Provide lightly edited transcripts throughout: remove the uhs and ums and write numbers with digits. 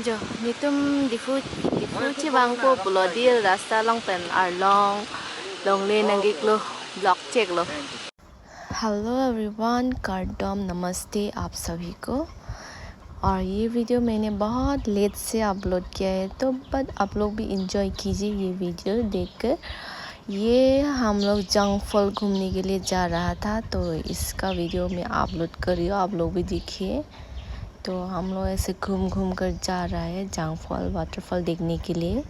Jo, nitum difu chibangko pulodil rasta long pen long le nangik lo block check lo. Hello everyone, कार्डम नमस्ते आप सभी को। और ये वीडियो मैंने बहुत लेट से अपलोड किया है, तो बट आप लोग भी इंजॉय कीजिए ये वीडियो देखकर। ये हम लोग जंग फॉल घूमने के लिए जा रहा था, तो इसका वीडियो मैं अपलोड कर रही हूँ, आप लोग भी देखिए। तो हम लोग ऐसे घूम कर जा रहा है जंग फॉल वाटरफॉल देखने के लिए।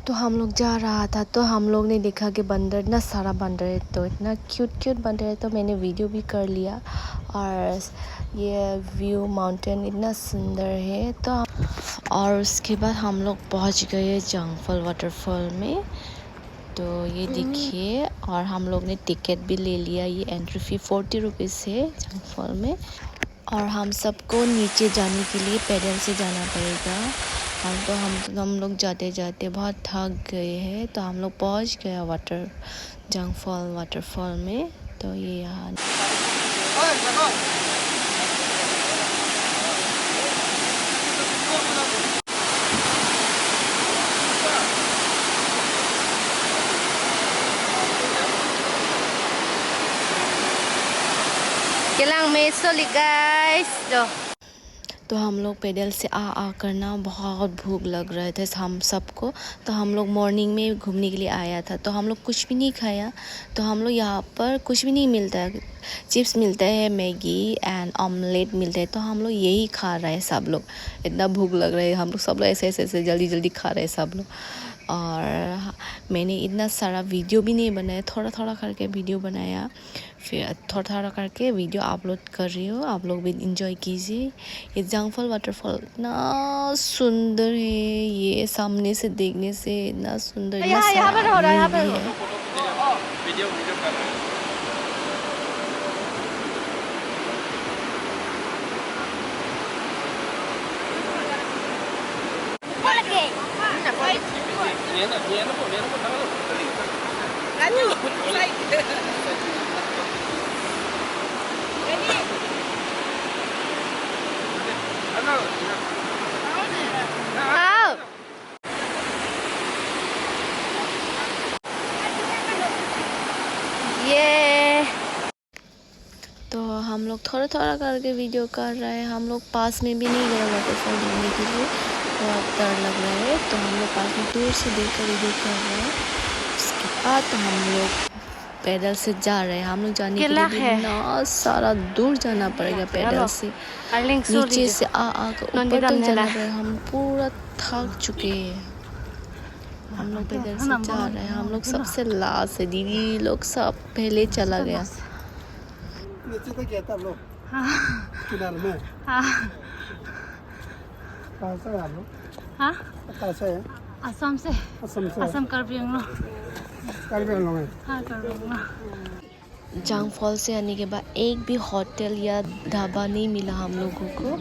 तो हम लोग जा रहा था, तो हम लोग ने देखा कि बंदर, इतना सारा बंदर है, तो इतना क्यूट बंदर है, तो मैंने वीडियो भी कर लिया। और ये व्यू माउंटेन इतना सुंदर है। तो और उसके बाद हम लोग पहुंच गए जंग फॉल वाटरफॉल में। तो ये देखिए, और हम लोग ने टिकट भी ले लिया। ये एंट्री फ़ी 40 रुपीज़ है जंग फॉल में। और हम सबको नीचे जाने के लिए पैदल से जाना पड़ेगा। और तो हम लोग जाते जाते बहुत थक गए हैं, तो हम लोग पहुंच गया जंग फॉल वाटरफॉल में। तो ये यहाँ Kailangan may solid guys. तो हम लोग पैदल से आ करना, बहुत भूख लग रहे थे हम सबको। तो हम लोग मॉर्निंग में घूमने के लिए आया था, तो हम लोग कुछ भी नहीं खाया। तो हम लोग यहाँ पर कुछ भी नहीं मिलता है, चिप्स मिलते हैं, मैगी एंड ऑमलेट मिलते हैं, तो हम लोग यही खा रहे हैं सब लोग। इतना भूख लग रहा है, हम लोग सब लोग ऐसे जल्दी खा रहे हैं सब लोग। और मैंने इतना सारा वीडियो भी नहीं बनाया, थोड़ा करके वीडियो बनाया, फिर थोड़ा करके वीडियो अपलोड कर रही हूँ। आप लोग भी इंजॉय कीजिए। ये जंग फॉल वाटरफॉल इतना सुंदर है, ये सामने से देखने से इतना सुंदर, यहाँ पर हो रहा है, यहाँ पर वीडियो कर रहे हैं। ये तो हम लोग थोड़ा करके वीडियो कर रहे हैं। हम लोग पास में भी नहीं गए वाटरफॉल देखने के लिए, बहुत डर लग रहा है, तो हम लोग पास में दूर से देख कर वीडियो कर रहे हैं। उसके बाद तो हम लोग पैदल से जा रहे हैं। हम लोग जाने के लिए इतना सारा दूर जाना पड़ेगा पैदल से, नीचे से आ कर ऊपर तक जाना पड़ेगा। हम पूरा थक चुके हैं। हम लोग पैदल से जा रहे हैं। हम लोग सबसे लास्ट है, दीदी लोग सब पहले चला गया। नीचे तक गया था हम लोग, किनारे में। कहाँ से आप लोग? कहाँ से है? असम से। असम कार्बी आंगलों। हाँ, जंग फॉल से आने के बाद एक भी होटल या ढाबा नहीं मिला हम लोगों को।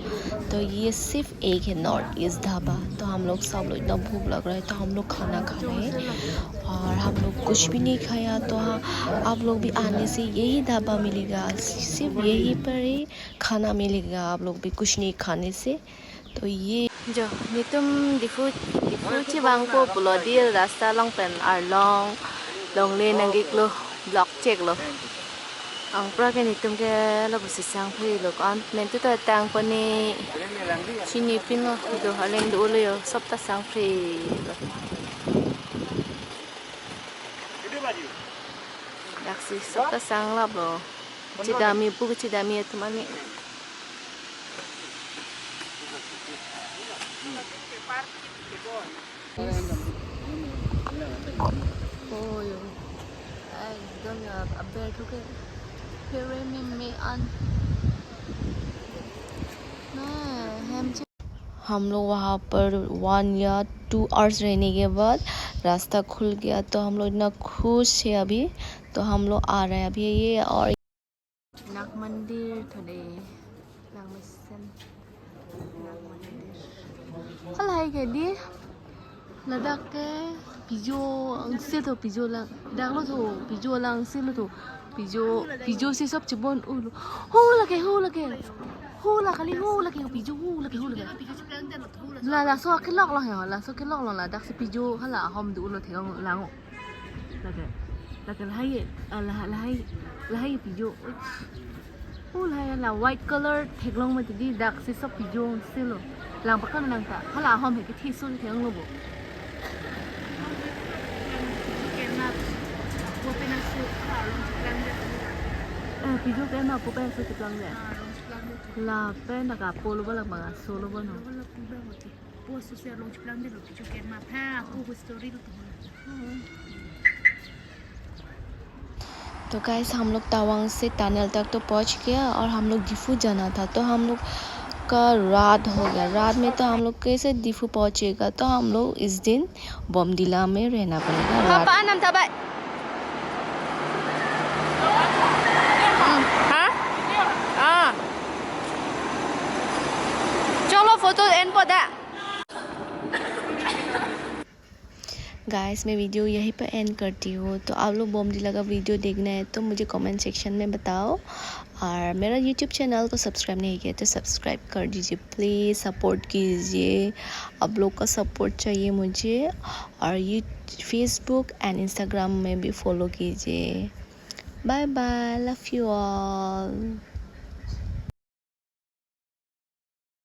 तो ये सिर्फ एक है नॉर्थ ईस्ट ढाबा। तो हम लोग सब लोग इतना भूख लग रहा है, तो हम लोग खाना खा रहे हैं। और हम लोग कुछ भी नहीं खाया, तो हाँ, आप लोग भी आने से यही ढाबा मिलेगा, सिर्फ यहीं पर ही खाना मिलेगा, आप लोग भी कुछ नहीं खाने से। तो ये जो नितुम दिफु chibangko pulodil rasta long pen long le nangik lo block check lo. Ang pra ke nitum ke lo busisang phi lo kan men tu ta tang pa ni chini pin lo do haleng do lo yo sop ta sang phi lo. Dak si sop ta sang lap lo. Chidami pu chidami tumani. एकदम अब बैठो के favourite में हम लोग वहाँ पर 1 या 2 आवर्स रहने के बाद रास्ता खुल गया, तो हम लोग इतना खुश है अभी। तो हम लोग आ रहे हैं अभी ये। और नाग मंदिर थोड़े हलाई के दिए लद्दाख के पिजो से तो पिजो लंग डालो तो पिजो लंग से लो तो पिजो से सब चिबोन हो लगे हो लगे पिजो हो लगे là số cái lọc hả là số cái lọc là đặc sĩ pijo hay là hôm đủ là thì ông là cái là hay pijo là white color thì long mà thì đi đặc sĩ số pijo xí lo làm bắt con năng ta hay là hôm thì cái thi số thì ông lo bộ pijo cái mà bố bé số chụp lăng là bé là cả polo với là bằng solo với nó तो guys हम लोग तवांग से tunnel तक तो पहुंच गया और हम लोग डिफू जाना था तो हम लोग का रात हो गया रात में तो हम लोग कैसे डिफू पहुंचेगा तो हम लोग इस दिन बोमडिला में रहना पड़ेगा चलो फोटो एंड पड़ा गाइस मैं वीडियो यहीं पर एंड करती हूँ तो आप लोग बोमडिला का वीडियो देखना है तो मुझे कमेंट सेक्शन में बताओ और मेरा यूट्यूब चैनल को सब्सक्राइब नहीं किया तो सब्सक्राइब कर दीजिए प्लीज़ सपोर्ट कीजिए आप लोग का सपोर्ट चाहिए मुझे और ये फेसबुक एंड इंस्टाग्राम में भी फॉलो कीजिए bye bye love you all